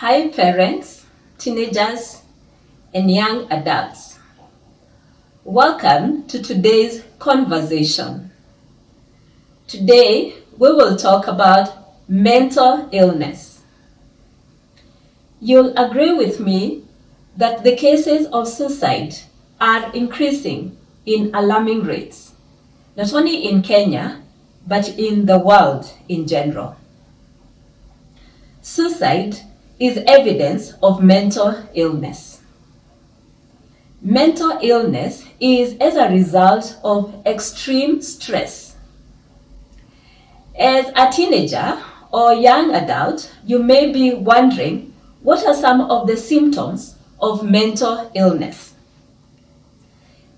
Hi parents, teenagers, and young adults. Welcome to today's conversation. Today we will talk about mental illness. You'll agree with me that the cases of suicide are increasing in alarming rates, not only in Kenya, but in the world in general. Suicide is evidence of mental illness. Mental illness is as a result of extreme stress. As a teenager or young adult, you may be wondering what are some of the symptoms of mental illness.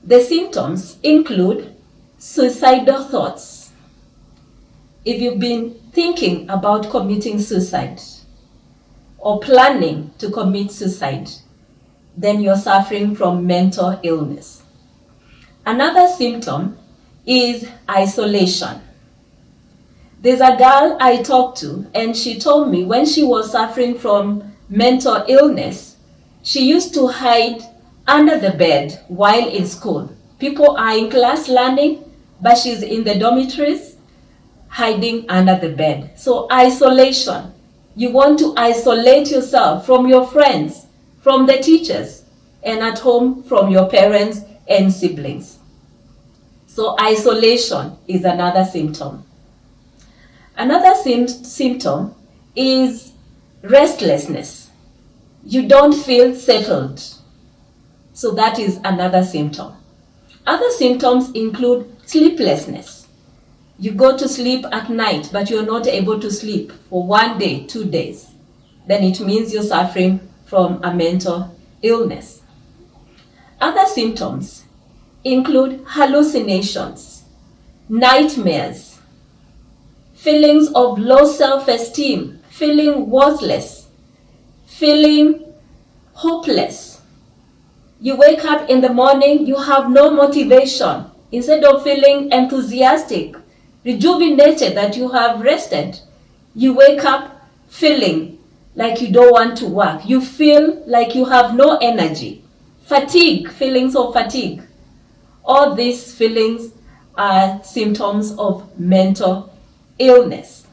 The symptoms include suicidal thoughts. If you've been thinking about committing suicide, or planning to commit suicide, then you're suffering from mental illness. Another symptom is isolation. There's a girl I talked to, and she told me when she was suffering from mental illness, she used to hide under the bed while in school. People are in class learning, but she's in the dormitories hiding under the bed. So isolation. You want to isolate yourself from your friends, from the teachers, and at home from your parents and siblings. So isolation is another symptom. Another symptom is restlessness. You don't feel settled. So that is another symptom. Other symptoms include sleeplessness. You go to sleep at night, but you're not able to sleep for 1 day, 2 days. Then it means you're suffering from a mental illness. Other symptoms include hallucinations, nightmares, feelings of low self-esteem, feeling worthless, feeling hopeless. You wake up in the morning, you have no motivation. Instead of feeling enthusiastic, rejuvenated that you have rested, you wake up feeling like you don't want to work. You feel like you have no energy. Fatigue, feelings of fatigue. All these feelings are symptoms of mental illness.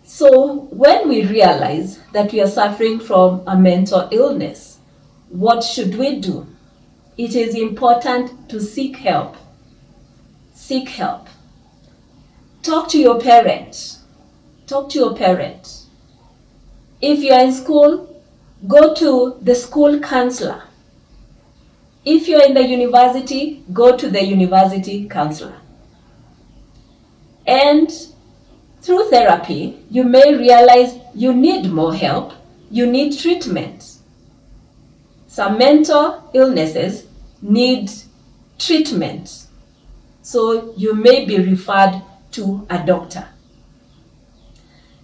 So when we realize that we are suffering from a mental illness, what should we do? It is important to seek help. Seek help. Talk to your parent. Talk to your parent. If you are in school, go to the school counselor. If you are in the university, go to the university counselor. And through therapy, you may realize you need more help, you need treatment. Some mental illnesses need treatment. So you may be referred to a doctor.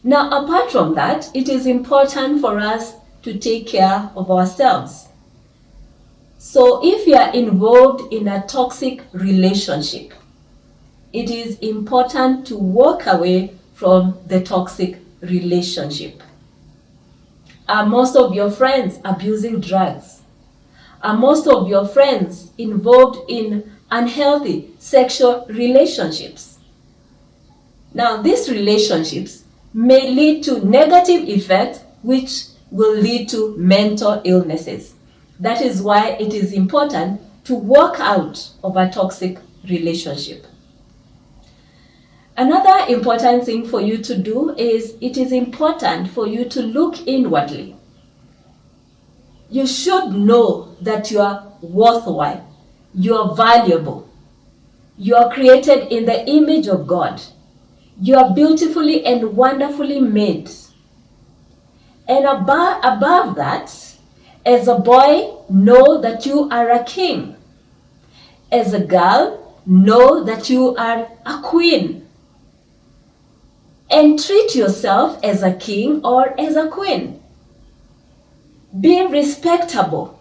Now, apart from that, it is important for us to take care of ourselves. So if you are involved in a toxic relationship, it is important to walk away from the toxic relationship. Are most of your friends abusing drugs? Are most of your friends involved in unhealthy sexual relationships? Now, these relationships may lead to negative effects which will lead to mental illnesses. That is why it is important to walk out of a toxic relationship. Another important thing for you to do is it is important for you to look inwardly. You should know that you are worthwhile. You are valuable. You are created in the image of God. You are beautifully and wonderfully made. And above that, as a boy, know that you are a king. As a girl, know that you are a queen. And treat yourself as a king or as a queen. Be respectable.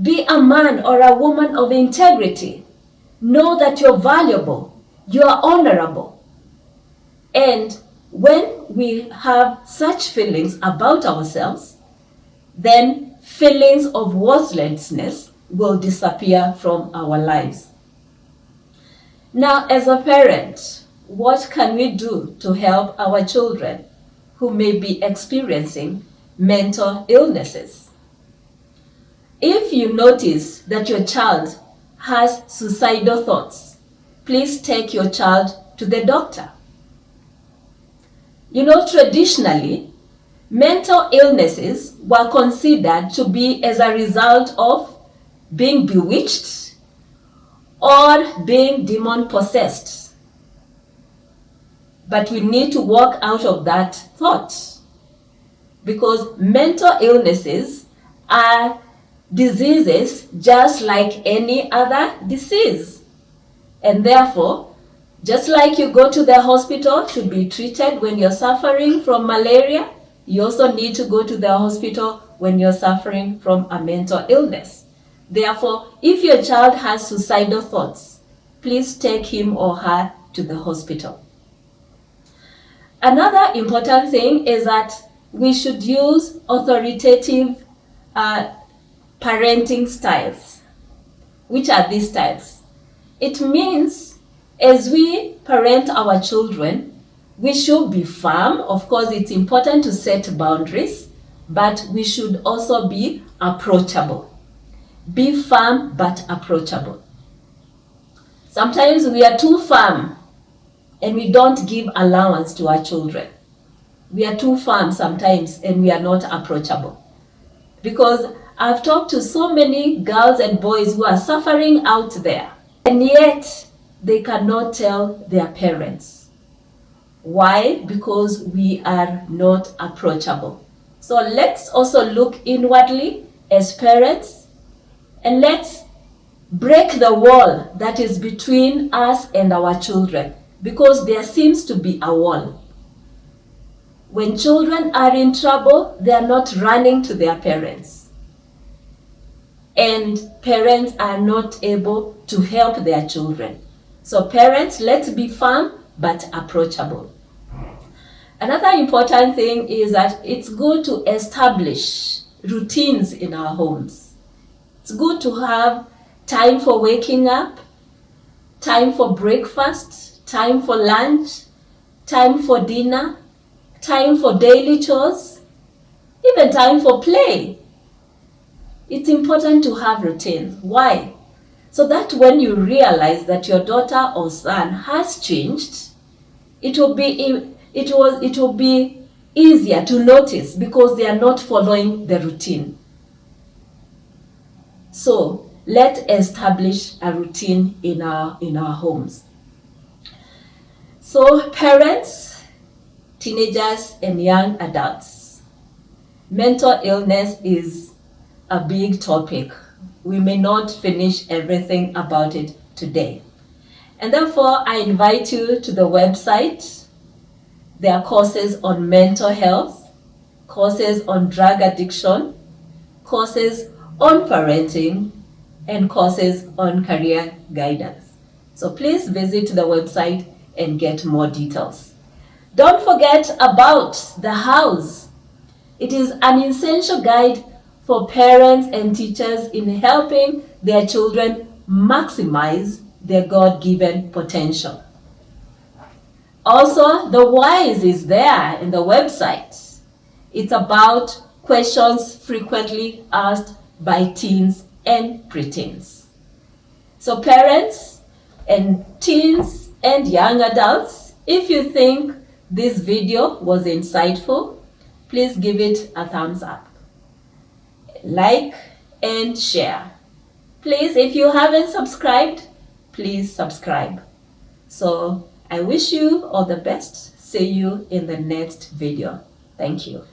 Be a man or a woman of integrity. Know that you're valuable, you are honorable. And When we have such feelings about ourselves, then feelings of worthlessness will disappear from our lives. Now, as a parent, what can we do to help our children who may be experiencing mental illnesses? If you notice that your child has suicidal thoughts, please take your child to the doctor. Traditionally, mental illnesses were considered to be as a result of being bewitched or being demon-possessed. But we need to walk out of that thought, because mental illnesses are diseases just like any other disease. And therefore, just like you go to the hospital to be treated when you're suffering from malaria, you also need to go to the hospital when you're suffering from a mental illness. Therefore, if your child has suicidal thoughts, please take him or her to the hospital. Another important thing is that we should use authoritative parenting styles. Which are these styles? It means as we parent our children, we should be firm. Of course, it's important to set boundaries, but we should also be approachable. Be firm but approachable. Sometimes we are too firm and we don't give allowance to our children. We are too firm sometimes and we are not approachable. Because I've talked to so many girls and boys who are suffering out there, and yet they cannot tell their parents. Why? Because we are not approachable. So let's also look inwardly as parents, and let's break the wall that is between us and our children, because there seems to be a wall. When children are in trouble, they are not running to their parents. And parents are not able to help their children. So parents, let's be firm but approachable. Another important thing is that it's good to establish routines in our homes. It's good to have time for waking up, time for breakfast, time for lunch, time for dinner, time for daily chores, even time for play. It's important to have routines. Why? So that when you realize that your daughter or son has changed, it will be easier to notice, because they are not following the routine. So let's establish a routine in our homes. So parents, teenagers, and young adults, mental illness is a big topic. We may not finish everything about it today. And therefore, I invite you to the website. There are courses on mental health, courses on drug addiction, courses on parenting, and courses on career guidance. So please visit the website and get more details. Don't forget about the house. It is an essential guide for parents and teachers in helping their children maximize their God-given potential. Also, the whys is there in the website. It's about questions frequently asked by teens and preteens. So parents and teens and young adults, if you think this video was insightful, please give it a thumbs up. Like and share. Please, if you haven't subscribed, please subscribe. So I wish you all the best. See you in the next video. Thank you.